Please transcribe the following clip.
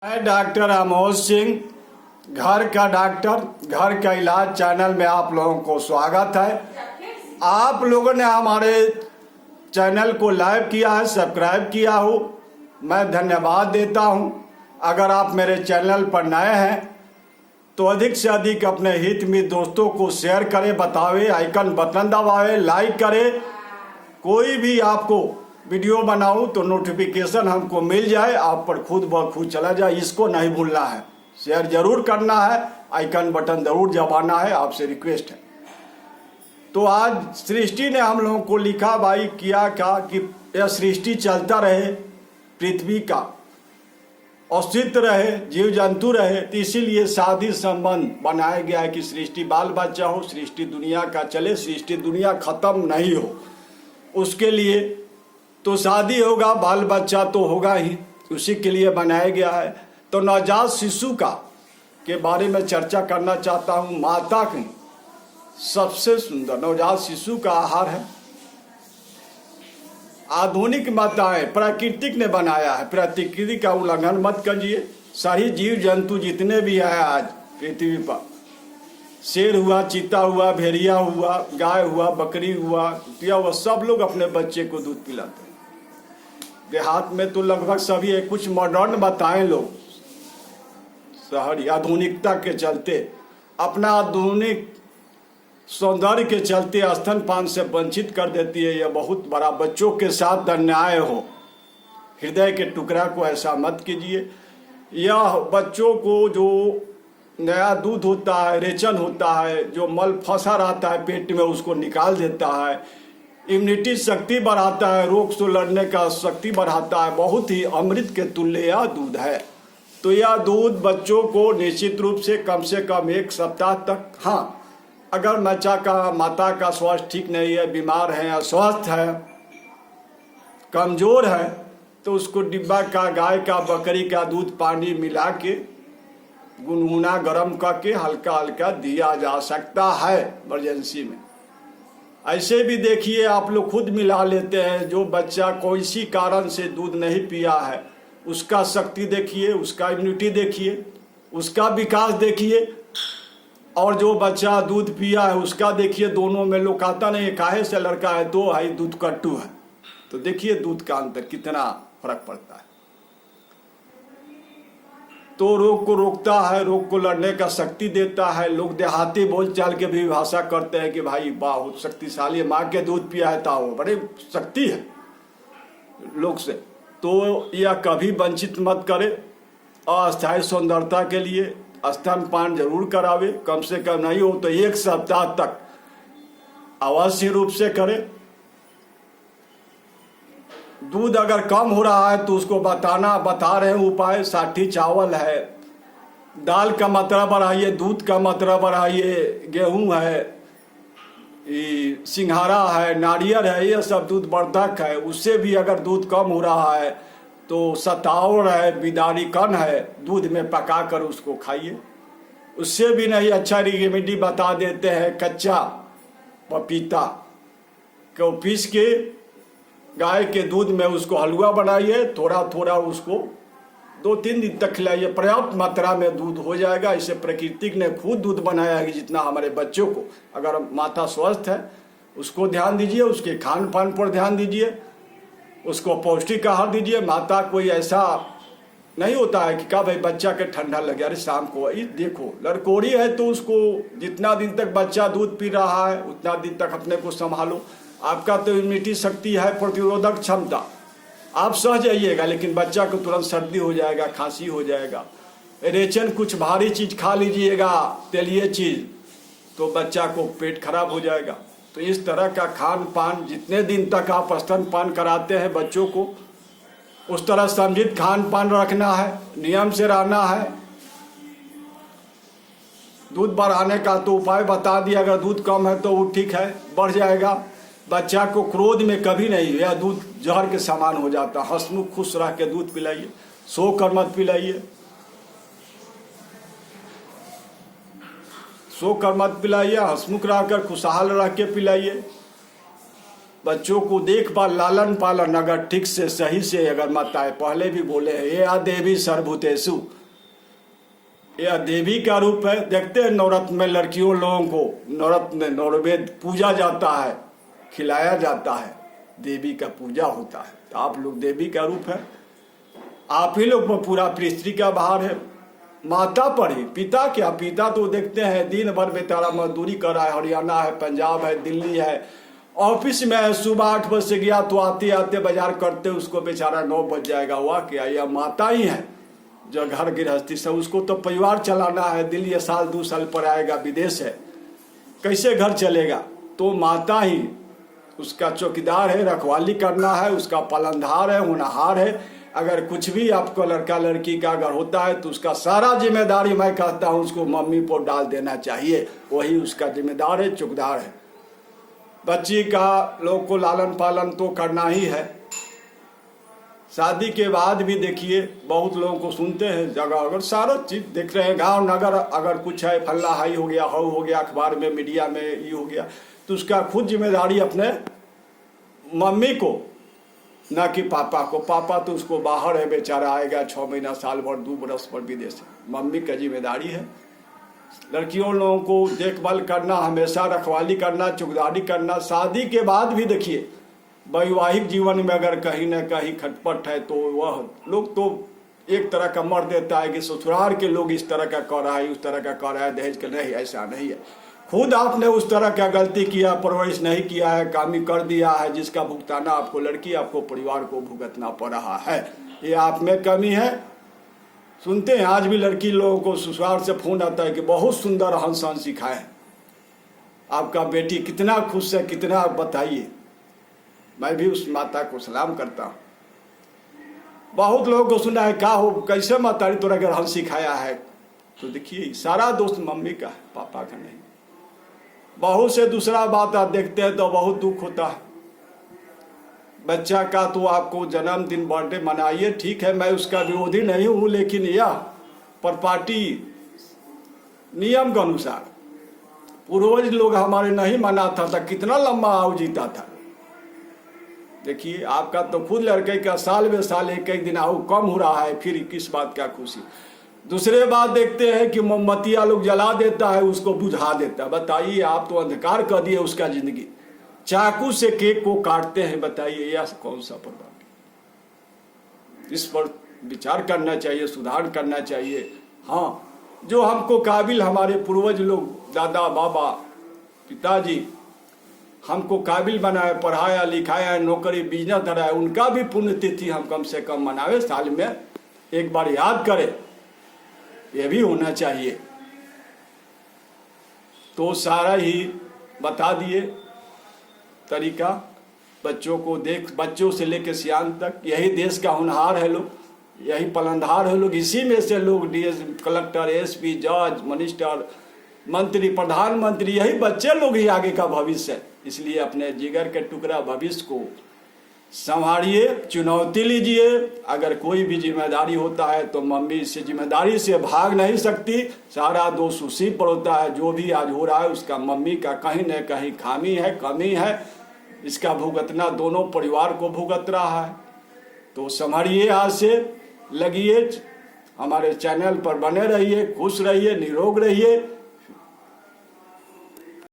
मैं डॉक्टर अमोद सिंह, घर का डॉक्टर, घर का इलाज चैनल में आप लोगों को स्वागत है। आप लोगों ने हमारे चैनल को लाइक किया है, सब्सक्राइब किया हो, मैं धन्यवाद देता हूं। अगर आप मेरे चैनल पर नए हैं तो अधिक से अधिक अपने हित में दोस्तों को शेयर करें, बतावे, आइकन बटन दबावे, लाइक करें। कोई भी आपको वीडियो बनाऊं तो नोटिफिकेशन हमको मिल जाए, आप पर खुद ब खुद चला जाए। इसको नहीं भूलना है, शेयर जरूर करना है, आइकन बटन जरूर दबाना है, आपसे रिक्वेस्ट है। तो आज सृष्टि ने हम लोगों को लिखा भाई किया क्या कि यह सृष्टि चलता रहे, पृथ्वी का अस्तित्व रहे, जीव जंतु रहे, तो इसीलिए शादी संबंध बनाया गया है कि सृष्टि बाल बच्चा हो, सृष्टि दुनिया का चले, सृष्टि दुनिया खत्म नहीं हो। उसके लिए तो शादी होगा, बाल बच्चा तो होगा ही, उसी के लिए बनाया गया है। तो नवजात शिशु का के बारे में चर्चा करना चाहता हूँ। माता की सबसे सुंदर नवजात शिशु का आहार है। आधुनिक माताएं प्राकृतिक ने बनाया है, प्रकृति का उल्लंघन मत कीजिए। सारी जीव जंतु जितने भी हैं आज पृथ्वी पर, शेर हुआ, चीता हुआ, भेड़िया हुआ, गाय हुआ, बकरी हुआ, कुतिया हुआ, सब लोग अपने बच्चे को दूध पिलाते हैं। देहात में तो लगभग सभी है, कुछ मॉडर्न बताएं लोग शहरी आधुनिकता के चलते, अपना आधुनिक सौंदर्य के चलते स्तनपान से वंचित कर देती है। यह बहुत बड़ा बच्चों के साथ अन्याय हो। हृदय के टुकड़ा को ऐसा मत कीजिए। यह बच्चों को जो नया दूध होता है, रेचन होता है, जो मल फंसा रहता है पेट में, उसको निकाल देता है, इम्यूनिटी शक्ति बढ़ाता है, रोग से लड़ने का शक्ति बढ़ाता है। बहुत ही अमृत के तुल्य यह दूध है। तो यह दूध बच्चों को निश्चित रूप से कम 1 सप्ताह तक, हाँ, अगर माता का स्वास्थ्य ठीक नहीं है, बीमार है, अस्वस्थ है, कमजोर है, तो उसको डिब्बा का, गाय का, बकरी का दूध पानी मिला के गुनगुना गर्म करके हल्का हल्का दिया जा सकता है इमरजेंसी में। ऐसे भी देखिए, आप लोग खुद मिला लेते हैं। जो बच्चा कोई सी कारण से दूध नहीं पिया है, उसका शक्ति देखिए, उसका इम्यूनिटी देखिए, उसका विकास देखिए, और जो बच्चा दूध पिया है उसका देखिए। दोनों में लोग कहता नहीं काहे से लड़का है तो भाई दूध कट्टू है। तो देखिए दूध का अंतर कितना फर्क पड़ता है। तो रोग को रोकता है, रोग को लड़ने का शक्ति देता है। लोग देहाती बोल चाल के भी भाषा करते हैं कि भाई बहुत शक्तिशाली, माँ के दूध पिया है ताओ, बड़े शक्ति है लोग से। तो यह कभी वंचित मत करे। अस्थायी सुंदरता के लिए स्तनपान जरूर करावे, कम से कम नहीं हो तो 1 सप्ताह तक अवश्य रूप से करे। दूध अगर कम हो रहा है तो उसको बता रहे हैं उपाय। साठी चावल है, दाल का मात्रा बढ़ाइए, दूध का मात्रा बढ़ाइए, गेहूं है, सिंघाड़ा है, नारियल है, ये सब दूध वर्धक है। उससे भी अगर दूध कम हो रहा है तो सताउर है, बिदारी कन है, दूध में पका कर उसको खाइए। उससे भी नहीं अच्छा रेमेडी बता देते हैं, कच्चा पपीता को पीस के गाय के दूध में उसको हलवा बनाइए, थोड़ा थोड़ा उसको 2-3 दिन तक खिलाइए, पर्याप्त मात्रा में दूध हो जाएगा। इसे प्रकृति ने खुद दूध बनाया है कि जितना हमारे बच्चों को, अगर माता स्वस्थ है उसको ध्यान दीजिए, उसके खान पान पर ध्यान दीजिए, उसको पौष्टिक आहार दीजिए। माता कोई ऐसा नहीं होता है कि क्या भाई बच्चा के ठंडा लगे, अरे शाम को देखो लड़कोरी है तो उसको जितना दिन तक बच्चा दूध पी रहा है उतना दिन तक अपने को संभालो। आपका तो इम्यूनिटी शक्ति है, प्रतिरोधक क्षमता, आप सह जाइएगा, लेकिन बच्चा को तुरंत सर्दी हो जाएगा, खांसी हो जाएगा। रेचन कुछ भारी चीज खा लीजिएगा, तेलीय चीज, तो बच्चा को पेट खराब हो जाएगा। तो इस तरह का खान पान, जितने दिन तक आप स्तनपान कराते हैं बच्चों को, उस तरह समझित खान पान रखना है, नियम से रहना है। दूध बढ़ाने का तो उपाय बता दिया, अगर दूध कम है तो वो ठीक है, बढ़ जाएगा। बच्चा को क्रोध में कभी नहीं, यह दूध जहर के समान हो जाता। हंसमुख खुश रह के दूध पिलाइए, सो कर मत पिलाइए, सो कर मत पिलाइए, हंसमुख रहकर खुशहाल रह के पिलाइए। बच्चों को देखभाल लालन पालन अगर ठीक से सही से अगर माताएं पहले भी बोले हैं, ये देवी सर्वभूतेषु, यह देवी का रूप है। देखते हैं नवरत्न में लड़कियों लोगों को नवरत्न नववेद पूजा जाता है, खिलाया जाता है, देवी का पूजा होता है। तो आप लोग देवी का रूप है, आप ही लोग पर पूरा पृथ्वी का भार है। माता पर ही, पिता क्या, पिता तो देखते हैं दिन भर बेचारा मजदूरी कर रहा है, हरियाणा है, पंजाब है, दिल्ली है, ऑफिस में है, सुबह 8 बजे से गया तो आते आते बाजार करते उसको बेचारा 9 बज जाएगा। हुआ क्या, यह माता ही है जो घर गृहस्थी से, उसको तो परिवार चलाना है। दिल्ली साल 2 साल पर आएगा, विदेश है, कैसे घर चलेगा। तो माता ही उसका चौकीदार है, रखवाली करना है, उसका पालनहार है, होनहार है। अगर कुछ भी आपको लड़का लड़की का अगर होता है तो उसका सारा जिम्मेदारी मैं कहता हूँ उसको मम्मी पर डाल देना चाहिए, वही उसका जिम्मेदार है, चौकीदार है। बच्ची का लोग को लालन पालन तो करना ही है। शादी के बाद भी देखिए बहुत लोगों को सुनते हैं जगह अगर सारा चीज देख रहे हैं, गांव नगर अगर कुछ है, फल्ला हाई हो गया, हाउ हो गया, अखबार में मीडिया में ये हो गया, तो उसका खुद जिम्मेदारी अपने मम्मी को, ना कि पापा को। पापा तो उसको बाहर है, बेचारा आएगा 6 महीना साल भर 2 बरस पर विदेश है। मम्मी का जिम्मेदारी है लड़कियों लोगों को देखभाल करना, हमेशा रखवाली करना, चौकीदारी करना। शादी के बाद भी देखिए वैवाहिक जीवन में अगर कहीं ना कहीं खटपट है तो वह लोग तो एक तरह का मर देता है कि ससुराल के लोग इस तरह का कर रहा है, उस तरह का कर रहा है, दहेज का नहीं, ऐसा नहीं है। खुद आपने उस तरह का गलती किया, परवरिश नहीं किया है, कामी कर दिया है, जिसका भुगताना आपको लड़की आपको परिवार को भुगतना पड़ रहा है, ये आप में कमी है। सुनते हैं आज भी लड़की लोगों को ससुराल से फोन आता है कि बहुत सुंदर हंस हंस सिखाए, आपका बेटी कितना खुश है, कितना बताइए। मैं भी उस माता को सलाम करता हूँ। बहुत लोगों को सुना है, क्या हो कैसे माता तोरा अगर हंस सिखाया है, तो देखिए सारा दोस्त मम्मी का है, पापा का नहीं। बहुत से दूसरा बात आप देखते हैं तो बहुत दुख होता है। बच्चा का तो आपको जन्मदिन बर्थडे मनाइए, ठीक है, मैं उसका विरोधी नहीं हूँ, लेकिन यह प्रॉपर्टी नियम के अनुसार पूर्वज लोग हमारे नहीं मनाता था, कितना लंबा आयु जीता था। देखिए आपका तो खुद लड़के का साल में साल एक एक दिन आयु कम हो रहा है, फिर किस बात का खुशी। दूसरे बात देखते हैं कि मोमबत्तियाँ लोग जला देता है, उसको बुझा देता है। बताइए आप तो अंधकार कर दिए उसका जिंदगी। चाकू से केक को काटते हैं, बताइए यह कौन सा प्रभाव। इस पर विचार करना चाहिए, सुधार करना चाहिए। हाँ, जो हमको काबिल हमारे पूर्वज लोग, दादा बाबा पिताजी हमको काबिल बनाए, पढ़ाया लिखाया, नौकरी बिजनेस धराया, उनका भी पुण्यतिथि हम कम से कम मनावे, साल में एक बार याद करें, यह भी होना चाहिए। तो सारा ही बता दिए तरीका बच्चों को बच्चों से लेकर सियान तक। यही देश का होनहार है लोग, यही पालनहार है लोग, इसी में से लोग डीएस कलेक्टर, एसपी, जज, मिनिस्टर, मंत्री, प्रधानमंत्री, यही बच्चे लोग ही आगे का भविष्य है। इसलिए अपने जिगर के टुकड़ा भविष्य को संभालिए, चुनौती लीजिए। अगर कोई भी जिम्मेदारी होता है तो मम्मी से जिम्मेदारी से भाग नहीं सकती, सारा दोष उसी पर होता है। जो भी आज हो रहा है उसका मम्मी का कहीं न कहीं खामी है, कमी है, इसका भुगतना दोनों परिवार को भुगत रहा है। तो संभालिए, आज से लगिए, हमारे चैनल पर बने रहिए, खुश रहिए, निरोग रहिए।